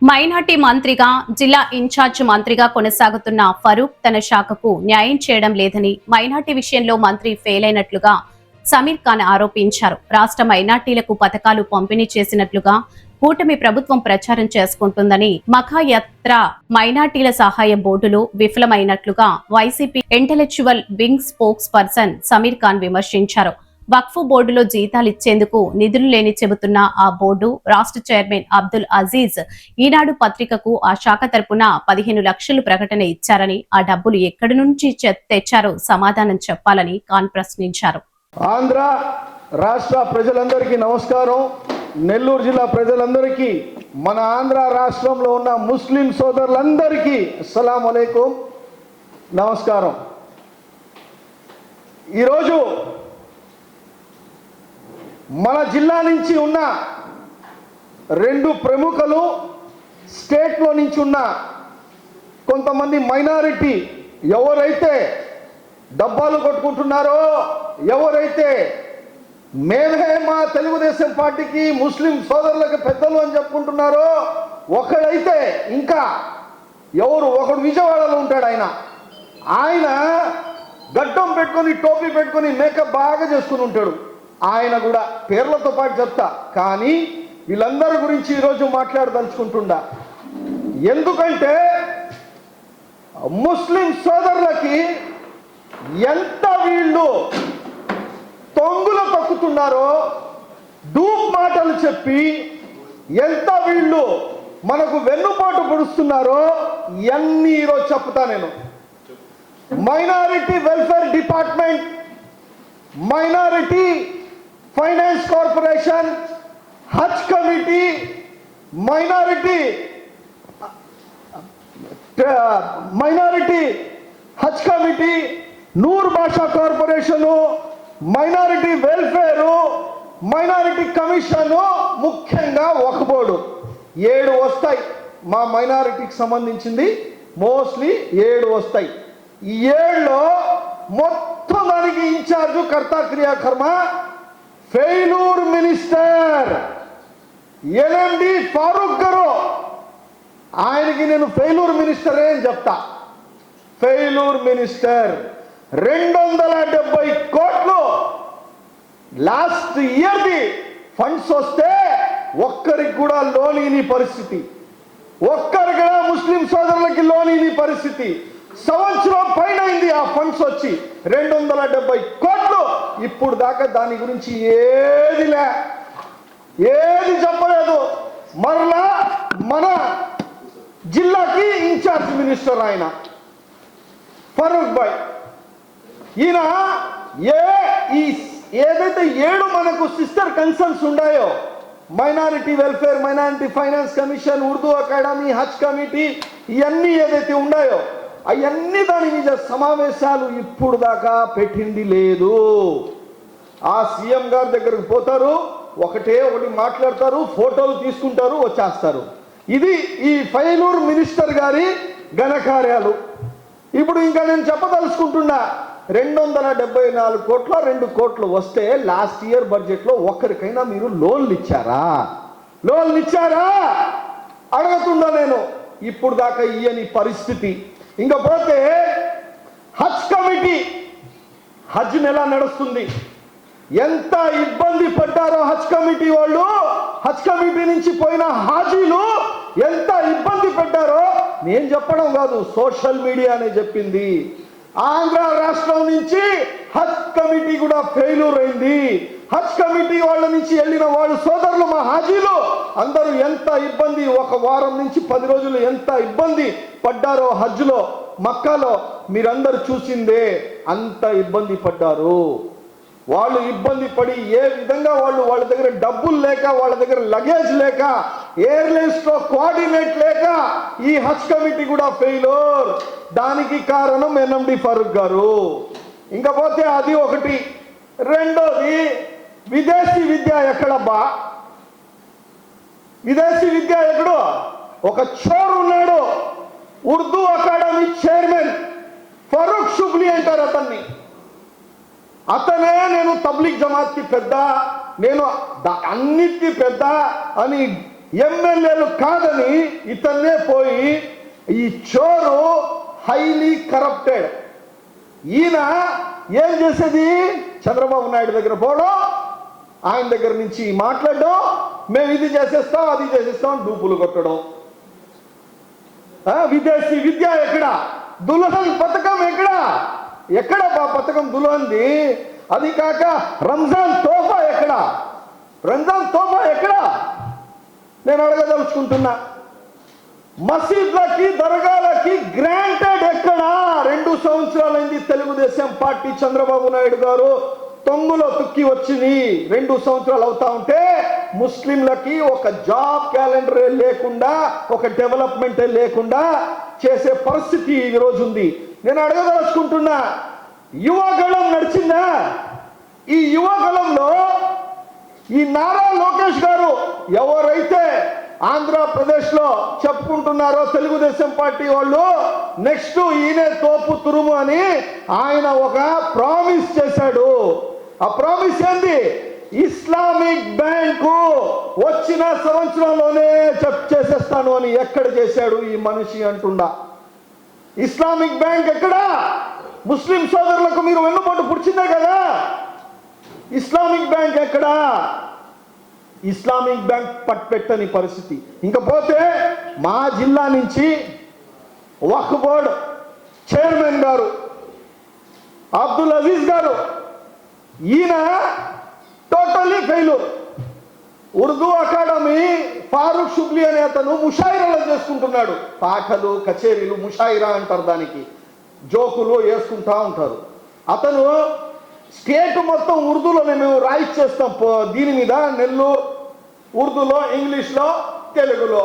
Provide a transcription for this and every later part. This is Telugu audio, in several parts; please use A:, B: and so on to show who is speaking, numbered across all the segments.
A: మైనార్టీ మంత్రిగా జిల్లా ఇన్ఛార్జ్ మంత్రిగా కొనసాగుతున్న ఫరూక్ తన శాఖకు న్యాయం చేయడం లేదని మైనార్టీ విషయంలో మంత్రి ఫెయిల్ అయినట్లుగా సమీర్ ఖాన్ ఆరోపించారు. రాష్ట్ర మైనార్టీలకు పథకాలు పంపిణీ చేసినట్లుగా కూటమి ప్రభుత్వం ప్రచారం చేసుకుంటుందని మఖాయత్ర మైనార్టీల సహాయ బోర్డులు విఫలమైనట్లుగా YCP intellectual wing spokesperson Sameer Khan విమర్శించారు. వక్ఫ్ బోర్డులో జీతాలిచ్చేందుకు నిధులు లేని చెబుతున్న ఆ బోర్డు రాష్ట్ర చైర్మన్ అబ్దుల్ అజీజ్ ఈనాడు పత్రికకు ఆ శాఖ తరపున 15 లక్షలు ప్రకటన ఇచ్చారని, ఆ డబ్బులు ఎక్కడి నుంచి తెచ్చారో సమాధానం చెప్పాలని ఖాన్ ప్రశ్నించారు.
B: ఆంధ్ర రాష్ట్ర ప్రజలందరికీ నమస్కారం. నెల్లూరు జిల్లా ప్రజలందరికీ, మన ఆంధ్ర రాష్ట్రంలో ఉన్న ముస్లిం సోదరులందరికీ అస్సలాం అలైకుం, నమస్కారం. ఈరోజు మన జిల్లా నుంచి ఉన్న 2 ప్రముఖులు, స్టేట్లో నుంచి ఉన్న కొంతమంది మైనారిటీ ఎవరైతే డబ్బాలు కొట్టుకుంటున్నారో, ఎవరైతే మేమే మా తెలుగుదేశం పార్టీకి ముస్లిం సోదరులకు పెద్దలు అని చెప్పుకుంటున్నారో, ఒకడైతే ఇంకా ఒకడు విజయవాడలో ఉంటాడు. ఆయన గడ్డం పెట్టుకొని టోపీ పెట్టుకొని మేకప్ బాగా చేసుకుని ఉంటాడు. ఆయన కూడా పేర్లతో పాటు చెప్తా, కానీ వీళ్ళందరి గురించి ఈరోజు మాట్లాడదలుచుకుంటుండా. ఎందుకంటే ముస్లిం సోదరులకి ఎంత వీళ్ళు తొంగులు తొక్కుతున్నారో, డూప్ మాటలు చెప్పి ఎంత వీళ్ళు మనకు వెన్నుపాటు పొడుస్తున్నారో ఇవన్నీ ఈరోజు చెప్తా నేను. Minority welfare department, minority finance corporation, Haj committee, minority Haj committee, Noor Basha corporation, minority welfare, minority commission, ముఖ్యంగా వక్ఫ్ బోర్డు 7 వస్తాయి. మా మైనారిటీకి సంబంధించింది మోస్ట్లీ 7 వస్తాయి. ఈ 7లో మొత్తం దానికి ఇన్ఛార్జు కర్తా క్రియాకర్మ failure minister LMD Farooq garu. ఆయనకి నేను ఫెయిలూర్ మినిస్టరే అని చెప్తా. ఫెయిలూర్ మినిస్టర్ 270 కోట్లు లాస్ట్ ఇయర్ది ఫండ్స్ వస్తే ఒక్కరికి కూడా లోన్ ఇని పరిస్థితి, ఒక్కరికి కూడా ముస్లిం సోదరులకి లోన్ ఇని పరిస్థితి. సంవత్సరం పైన అయింది ఆ ఫండ్స్ వచ్చి 270 కోట్లు. ఇప్పుడు దాకా దాని గురించి ఏది చెప్పలేదు. మరలా మన జిల్లాకి ఇన్ఛార్జ్ మినిస్టర్ ఆయన ఫరూక్ భాయ్, ఈయన ఏదైతే 7 మనకు సిస్టర్ కన్సర్న్స్ ఉన్నాయో, minority welfare, minority finance commission, Urdu academy, Haj committee, ఇవన్నీ ఏదైతే ఉన్నాయో అవన్నీ దాని మీద సమావేశాలు ఇప్పుడు దాకా పెట్టింది లేదు. ఆ సీఎం గారి దగ్గరకు పోతారు, ఒకటి మాట్లాడతారు, ఫోటోలు తీసుకుంటారు, వచ్చేస్తారు. ఇది ఈ ఫెయిలూర్ మినిస్టర్ గారి ఘనకార్యాలు. ఇప్పుడు ఇంకా నేను చెప్పదలుచుకుంటున్నా, 274 కోట్ల 2 కోట్లు వస్తే లాస్ట్ ఇయర్ బడ్జెట్లో ఒక్కరికైనా మీరు లోన్లు ఇచ్చారా అడుగుతుందా నేను. ఇప్పుడు దాకా ఇయ్యని పరిస్థితి. ఇంకా పోతే హజ్ కమిటీ, హజ్ నెల నడుస్తుంది, ఎంత ఇబ్బంది పడ్డారో హజ్ కమిటీ వాళ్ళు. హజ్ కమిటీ నుంచి పోయిన హాజీలు ఎంత ఇబ్బంది పడ్డారో నేను చెప్పడం కాదు, సోషల్ మీడియానే చెప్పింది. ఆంధ్ర రాష్ట్రం నుంచి హజ్ కమిటీ కూడా ఫెయిల్యూర్ అయింది. హజ్ కమిటీ వాళ్ళ నుంచి వెళ్ళిన వాళ్ళు సోదరులు, మా హాజీలు అందరూ ఎంత ఇబ్బంది, 1 వారం నుంచి 10 రోజులు ఎంత ఇబ్బంది పడ్డారో హజ్లో, మక్కాలో మీరందరూ చూసిందే. అంత ఇబ్బంది పడ్డారు వాళ్ళు. ఇబ్బంది పడి ఏ విధంగా వాళ్ళ దగ్గర డబ్బులు లేక, వాళ్ళ దగ్గర లగేజ్ లేక, ఎయిర్లైన్స్ లో కోఆర్డినేట్ లేక ఈ హజ్ కమిటీ కూడా ఫెయిల్యూర్. దానికి కారణం ఎన్ఎండి ఫరూక్ గారు. ఇంకా పోతే అది ఒకటి. రెండోది, విదేశీ విద్య ఎక్కడబ్బా? విదేశీ విద్య ఎక్కడో ఒక చోరు ఉన్నాడు, ఉర్దూ అకాడమీ చైర్మన్ ఫరూక్ షుబ్లీ అంటారు అతన్ని. అతనే నేను తబ్లీగ్ జమాత్కి పెద్ద, నేను అన్నిటికీ పెద్ద అని ఎమ్మెల్యేలు కాదని ఇతన్నే పోయి ఈ చోరు హైలీ కరప్టెడ్ ఈయన ఏం చేసేది చంద్రబాబు నాయుడు దగ్గర పోవడం, ఆయన దగ్గర నుంచి మాట్లాడడం, మేము ఇది చేసేస్తాం అది చేసేస్తాం డూపులు కొట్టడం. విదేశీ విద్య ఎక్కడ, దుల్హన్ పథకం ఎక్కడ పథకం దుల్హన్ది, అది కాక రంజాన్ తోఫా ఎక్కడ నేను అడగదలుచుకుంటున్నా. మసీద్లకి దర్గాలకి గ్రాంటెడ్ ఎక్కడ? 2 సంవత్సరాలైంది తెలుగుదేశం పార్టీ చంద్రబాబు నాయుడు గారు తొంగులో తుక్కి వచ్చింది. 2 సంవత్సరాలు అవుతా ఉంటే ముస్లింలకి ఒక జాబ్ క్యాలెండరే లేకుండా, ఒక డెవలప్మెంటే లేకుండా చేసే పరిస్థితి ఈ రోజు ఉంది. నేను అడగదలుచుకుంటున్నా, యువగళం నడిచిందా? ఈ యువగళంలో ఈ నారా లోకేష్ గారు ఎవరైతే ఆంధ్రప్రదేశ్ లో చెప్పుకుంటున్నారో తెలుగుదేశం పార్టీ వాళ్ళు, నెక్స్ట్ ఈయనే తోపు తురుము అని ఆయన ఒక ప్రామిస్ చేశాడు. ఆ ప్రామిస్ ఏంది? ఇస్లామిక్ బ్యాంకు వచ్చిన సంవత్సరంలోనే చేసేస్తాను అని. ఎక్కడ చేశాడు ఈ మనిషి అంటుండా? ఇస్లామిక్ బ్యాంక్ ఎక్కడ? ముస్లిం సోదరులకు మీరు వెన్నుపోటు పుడిచిందే కదా. ఇస్లామిక్ బ్యాంక్ ఎక్కడా? ఇస్లామిక్ బ్యాంక్ పట్టుపెట్టని పరిస్థితి. ఇంకపోతే మా జిల్లా నుంచి వక్ఫ్ బోర్డ్ చైర్మన్ గారు అబ్దుల్ అజీజ్ గారు, ఈయన totally failure. Urdu academy Farooq Shubli అనే అతను ముషాయిరాలో చేసుకుంటున్నాడు. పాటలు కచేరీలు ముషాయిరా అంటారు, దానికి జోకులు వేసుకుంటా ఉంటారు. అతను స్టేట్ మొత్తం ఉర్దూలోనే మేము రాయిచ్చేస్తాం. దీని మీద నెల్లూరు ఉర్దూలో, ఇంగ్లీష్లో, తెలుగులో,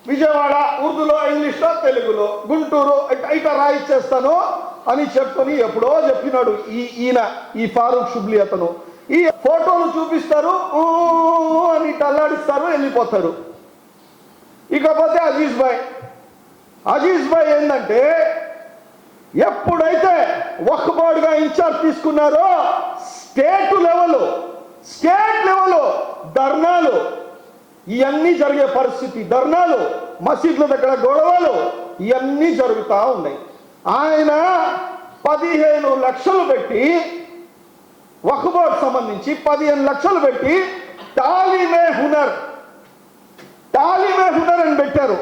B: విజయవాడ ఉర్దూలో, ఇంగ్లీష్లో, తెలుగులో, గుంటూరు ఇట్లా రాయిచ్చేస్తాను అని చెప్పుకొని ఎప్పుడో చెప్పినాడు ఈయన ఈ ఫారూక్ షుబ్లీ అతను. ఈ ఫోటోలు చూపిస్తారు అని అల్లాడిస్తారు, వెళ్ళిపోతారు. ఇకపోతే అజీజ్ భాయ్ ఏంటంటే, ఎప్పుడైతే వక్ఫ్ బోర్డుగా ఇన్ఛార్జ్ తీసుకున్నారో స్టేట్ లెవెల్ ధర్నాలు ఇవన్నీ జరిగే పరిస్థితి, ధర్నాలు, మసీద్ల దగ్గర గొడవలు ఇవన్నీ జరుగుతూ ఉన్నాయి. ఆయన 15 లక్షలు పెట్టి వక్ఫ్ బోర్డు సంబంధించి 15 లక్షలు పెట్టి తాలీమే హునర్ అని పెట్టారు.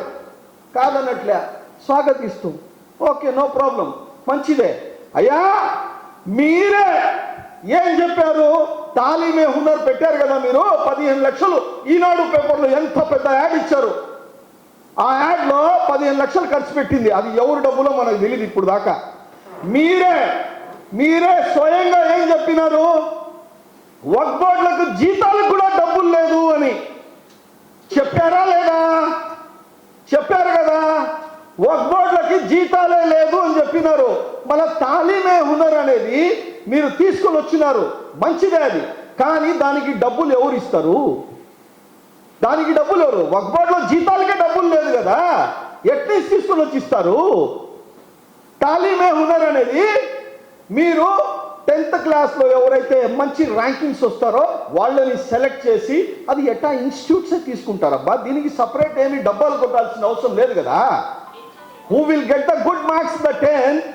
B: కాదన్నట్లే స్వాగతిస్తూ, ఓకే నో ప్రాబ్లం, మంచిదే. అయ్యా మీరే ఏం చెప్పారు? తాలీమే హునర్ పెట్టారు కదా మీరు, 15 లక్షలు ఈనాడు పేపర్లో ఎంత పెద్ద యాడ్ ఇచ్చారు. ఆ యాడ్లో 15 లక్షలు ఖర్చు పెట్టింది, అది ఎవరు డబ్బులో మనకు తెలియదు ఇప్పుడు దాకా. మీరే స్వయంగా ఏం చెప్పినారు? వక్ఫ్ బోర్డులకు జీతాలకు కూడా డబ్బులు లేదు అని చెప్పారా లేదా? చెప్పారు కదా, వక్ఫ్ బోర్డులకి జీతాలే లేదు అని చెప్పినారు. మన తాలీమే హునర్ అనేది మీరు తీసుకొని వచ్చినారు, మంచిదే అది. కానీ దానికి డబ్బులు ఎవరు ఇస్తారు? దానికి డబ్బులు ఎవరు? వక్ఫ్ బోర్డులో జీతాలకే డబ్బులు లేదు కదా, ఎట్లీస్ట్ తీసుకొని వచ్చి ఇస్తారు. తాలీమే హునర్ అనేది మీరు 10th క్లాస్లో ఎవరైతే మంచి ర్యాంకింగ్స్ వస్తారో వాళ్ళని సెలెక్ట్ చేసి అది ఎట్టా ఇన్స్టిట్యూట్సే తీసుకుంటారబ్బా. దీనికి సపరేట్ ఏమి డబ్బాలు కొట్టాల్సిన అవసరం లేదు కదా. Who will get the good marks in the 10th,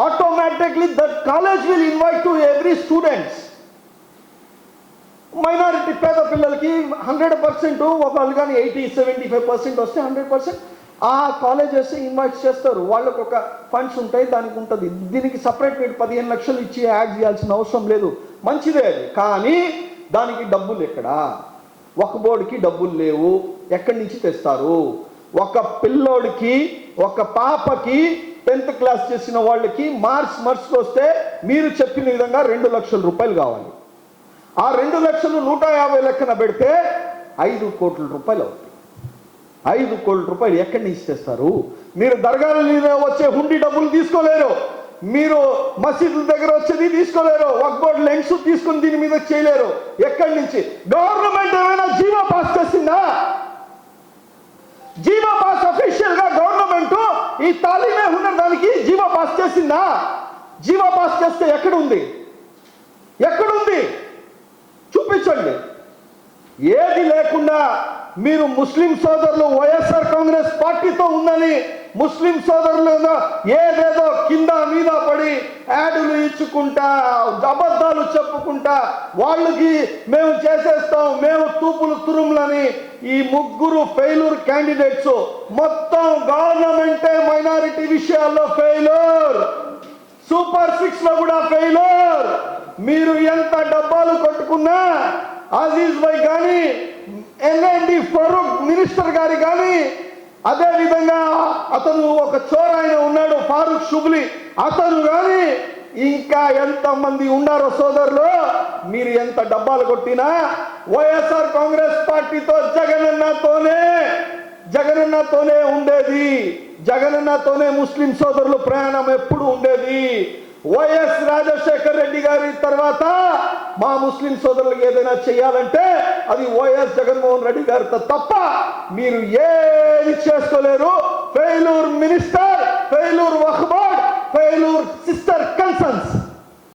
B: automatically that college will invite to every students. Minority పేద పిల్లలకి 100%, ఒకళ్ళు కానీ 80-75% వస్తే 100% ఆ కాలేజెస్ ఇన్వైట్ చేస్తారు. వాళ్ళకు ఒక ఫండ్స్ ఉంటాయి, దానికి ఉంటుంది. దీనికి సపరేట్ మీరు 15 లక్షలు ఇచ్చి యాడ్ చేయాల్సిన అవసరం లేదు, మంచిదే అది. కానీ దానికి డబ్బులు ఎక్కడా? వక్ఫ్ బోర్డుకి డబ్బులు లేవు, ఎక్కడి నుంచి తెస్తారు? ఒక పిల్లోడికి, ఒక పాపకి 10th క్లాస్ చేసిన వాళ్ళకి మార్క్స్ వస్తే మీరు చెప్పిన విధంగా 2 లక్షల రూపాయలు కావాలి. ఆ 2 లక్షలు 150 లెక్కన పెడితే 5 కోట్ల రూపాయలు అవుతాయి. 5 కోట్ల రూపాయలు ఎక్కడి నుంచి తెస్తారు? మీరు దర్గాల మీద వచ్చే హుండీ డబ్బులు తీసుకోలేరు, మీరు మసీదుల దగ్గర వచ్చేది తీసుకోలేరు, వక్ఫ్ బోర్డు లెంగ్స్ తీసుకుని దీని మీద చేయలేరు. ఎక్కడి నుంచి? గవర్నమెంట్ ఏమైనా జీవో పాస్ చేసిందా? జీవో పాస్ అఫీషియల్ గా గవర్నమెంట్ ఈ తాలీమే హునర్ దానికి జీవో పాస్ చేసిందా? జీవో పాస్ చేస్తే ఎక్కడుంది? చూపించండి. ఏది లేకుండా మీరు ముస్లిం సోదరులు వైఎస్ఆర్ కాంగ్రెస్ పార్టీతో ఉందని ముస్లిం సోదరులు ఏదేదో కింద మీద పడి యాడులు ఇచ్చుకుంటా అబద్ధాలు చెప్పుకుంటా వాళ్ళకి మేము చేసేస్తాం, మేము తూపులు తురుములని ఈ ముగ్గురు ఫెయిల్యూర్ క్యాండిడేట్స్ మొత్తం గవర్నమెంటే మైనారిటీ విషయాల్లో ఫెయిల్యూర్, సూపర్ 6 లో కూడా ఫెయిల్యూర్. మీరు ఎంత డబ్బాలు కొట్టుకున్నా అజీజ్ భాయ్ కానీ ఎన్ఎండి ఫరూక్ మినిస్టర్ గారి కానీ, అదే విధంగా అతను ఒక చోరాయన ఉన్నాడు ఫారూక్ షుబ్లీ, అతను కానీ ఇంకా ఎంత మంది ఉన్నారో సోదరులు, మీరు ఎంత డబ్బాలు కొట్టినా వైఎస్ఆర్ కాంగ్రెస్ పార్టీతో జగనన్నతోనే ఉండేది, జగనన్నతోనే ముస్లిం సోదరులు ప్రయాణం ఎప్పుడు ఉండేది. వైఎస్ రాజశేఖర్ రెడ్డి గారి తర్వాత మా ముస్లిం సోదరులకు ఏదైనా చేయాలంటే అది వైఎస్ జగన్మోహన్ రెడ్డి గారితో తప్ప మీరు ఏది చేసుకోలేరు. ఫెయిల్యూర్ మినిస్టర్, ఫెయిల్యూర్ వక్ఫ్ బోర్డ్, ఫెయిల్యూర్ సిస్టర్